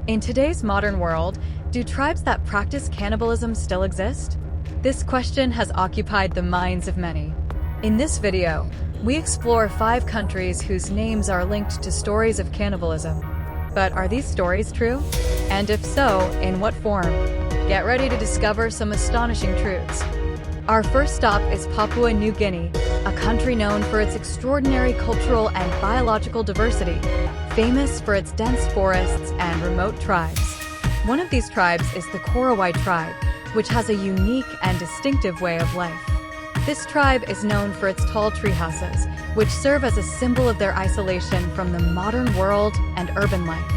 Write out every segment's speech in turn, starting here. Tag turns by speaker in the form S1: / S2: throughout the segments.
S1: In today's modern world, do tribes that practice cannibalism still exist? This question has occupied the minds of many. In this video, we explore 5 countries whose names are linked to stories of cannibalism. But are these stories true? And if so, in what form? Get ready to discover some astonishing truths. Our first stop is Papua New Guinea, a country known for its extraordinary cultural and biological diversity, famous for its dense forests and remote tribes. One of these tribes is the Korowai tribe, which has a unique and distinctive way of life. This tribe is known for its tall tree houses, which serve as a symbol of their isolation from the modern world and urban life.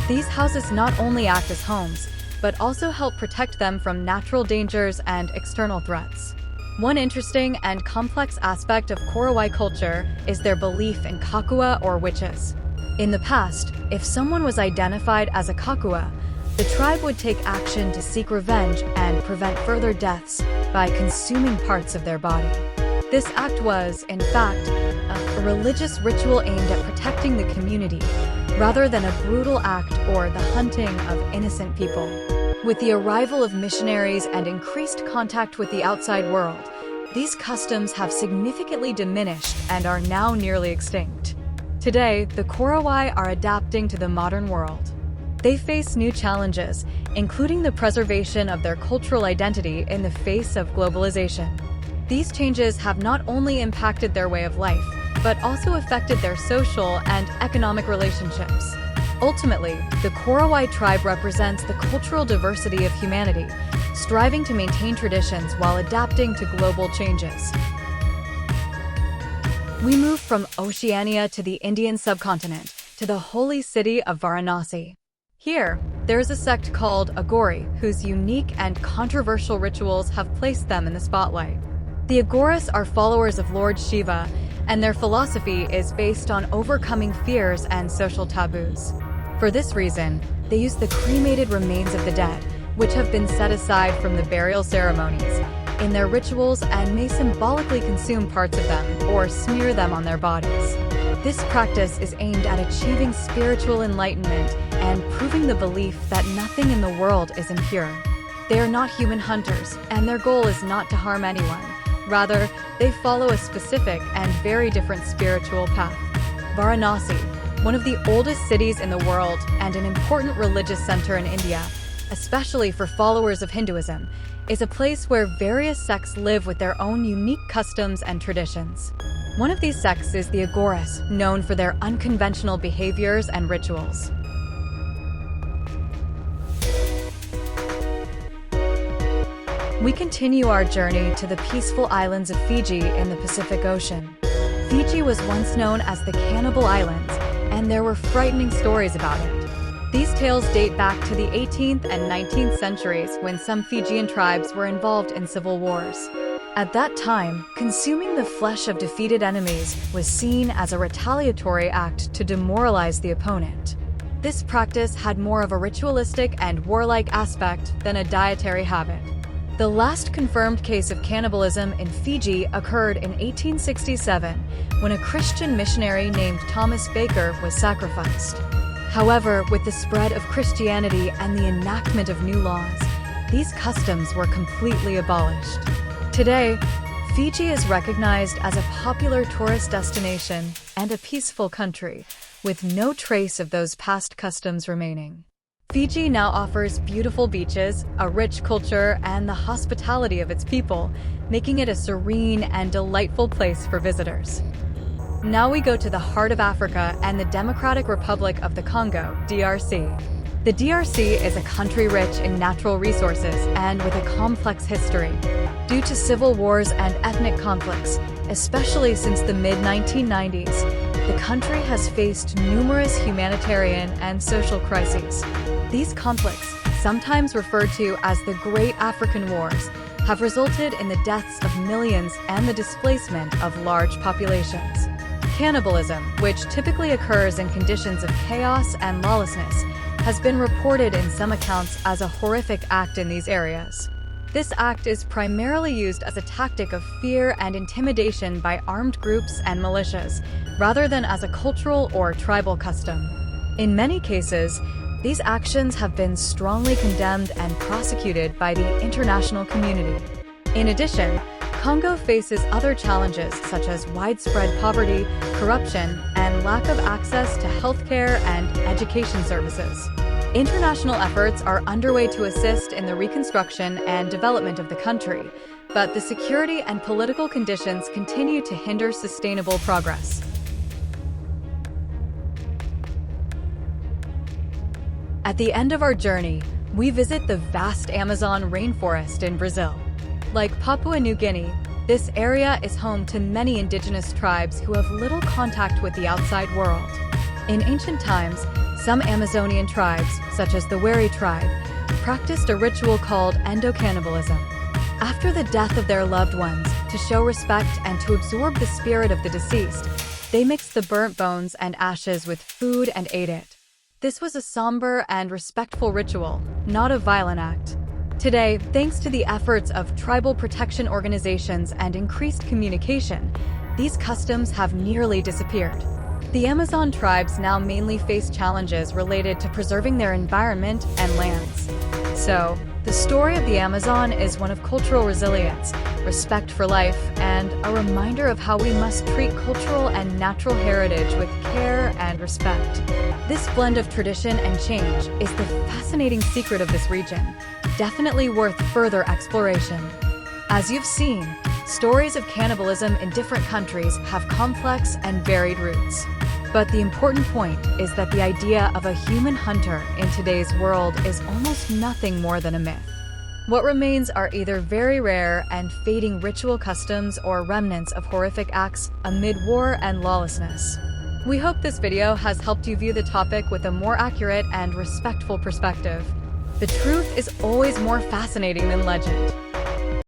S1: These houses not only act as homes, but also help protect them from natural dangers and external threats. One interesting and complex aspect of Korowai culture is their belief in kakua or witches. In the past, if someone was identified as a kakua, the tribe would take action to seek revenge and prevent further deaths by consuming parts of their body. This act was, in fact, a religious ritual aimed at protecting the community, rather than a brutal act or the hunting of innocent people. With the arrival of missionaries and increased contact with the outside world, these customs have significantly diminished and are now nearly extinct. Today, the Korowai are adapting to the modern world. They face new challenges, including the preservation of their cultural identity in the face of globalization. These changes have not only impacted their way of life, but also affected their social and economic relationships. Ultimately, the Korowai tribe represents the cultural diversity of humanity, striving to maintain traditions while adapting to global changes. We move from Oceania to the Indian subcontinent, to the holy city of Varanasi. Here, there is a sect called Aghori, whose unique and controversial rituals have placed them in the spotlight. The Aghoris are followers of Lord Shiva, and their philosophy is based on overcoming fears and social taboos. For this reason, they use the cremated remains of the dead, which have been set aside from the burial ceremonies, in their rituals and may symbolically consume parts of them or smear them on their bodies. This practice is aimed at achieving spiritual enlightenment and proving the belief that nothing in the world is impure. They are not human hunters, and their goal is not to harm anyone. Rather, they follow a specific and very different spiritual path. Varanasi, one of the oldest cities in the world and an important religious center in India, especially for followers of Hinduism, is a place where various sects live with their own unique customs and traditions. One of these sects is the Aghoris, known for their unconventional behaviors and rituals. We continue our journey to the peaceful islands of Fiji in the Pacific Ocean. Fiji was once known as the Cannibal Islands, and there were frightening stories about it. These tales date back to the 18th and 19th centuries when some Fijian tribes were involved in civil wars. At that time, consuming the flesh of defeated enemies was seen as a retaliatory act to demoralize the opponent. This practice had more of a ritualistic and warlike aspect than a dietary habit. The last confirmed case of cannibalism in Fiji occurred in 1867, when a Christian missionary named Thomas Baker was sacrificed. However, with the spread of Christianity and the enactment of new laws, these customs were completely abolished. Today, Fiji is recognized as a popular tourist destination and a peaceful country, with no trace of those past customs remaining. Fiji now offers beautiful beaches, a rich culture, and the hospitality of its people, making it a serene and delightful place for visitors. Now we go to the heart of Africa and the Democratic Republic of the Congo, DRC. The DRC is a country rich in natural resources and with a complex history. Due to civil wars and ethnic conflicts, especially since the mid-1990s, the country has faced numerous humanitarian and social crises. These conflicts, sometimes referred to as the Great African Wars, have resulted in the deaths of millions and the displacement of large populations. Cannibalism, which typically occurs in conditions of chaos and lawlessness, has been reported in some accounts as a horrific act in these areas. This act is primarily used as a tactic of fear and intimidation by armed groups and militias, rather than as a cultural or tribal custom. In many cases, These actions have been strongly condemned and prosecuted by the international community. In addition, Congo faces other challenges such as widespread poverty, corruption, and lack of access to healthcare and education services. International efforts are underway to assist in the reconstruction and development of the country, but the security and political conditions continue to hinder sustainable progress. At the end of our journey, we visit the vast Amazon rainforest in Brazil. Like Papua New Guinea, this area is home to many indigenous tribes who have little contact with the outside world. In ancient times, some Amazonian tribes, such as the Wari tribe, practiced a ritual called endocannibalism. After the death of their loved ones, to show respect and to absorb the spirit of the deceased, they mixed the burnt bones and ashes with food and ate it. This was a somber and respectful ritual, not a violent act. Today, thanks to the efforts of tribal protection organizations and increased communication, these customs have nearly disappeared. The Amazon tribes now mainly face challenges related to preserving their environment and lands. So, the story of the Amazon is one of cultural resilience, respect for life, and a reminder of how we must treat cultural and natural heritage with care and respect. This blend of tradition and change is the fascinating secret of this region, definitely worth further exploration. As you've seen, stories of cannibalism in different countries have complex and varied roots. But the important point is that the idea of a human hunter in today's world is almost nothing more than a myth. What remains are either very rare and fading ritual customs or remnants of horrific acts amid war and lawlessness. We hope this video has helped you view the topic with a more accurate and respectful perspective. The truth is always more fascinating than legend.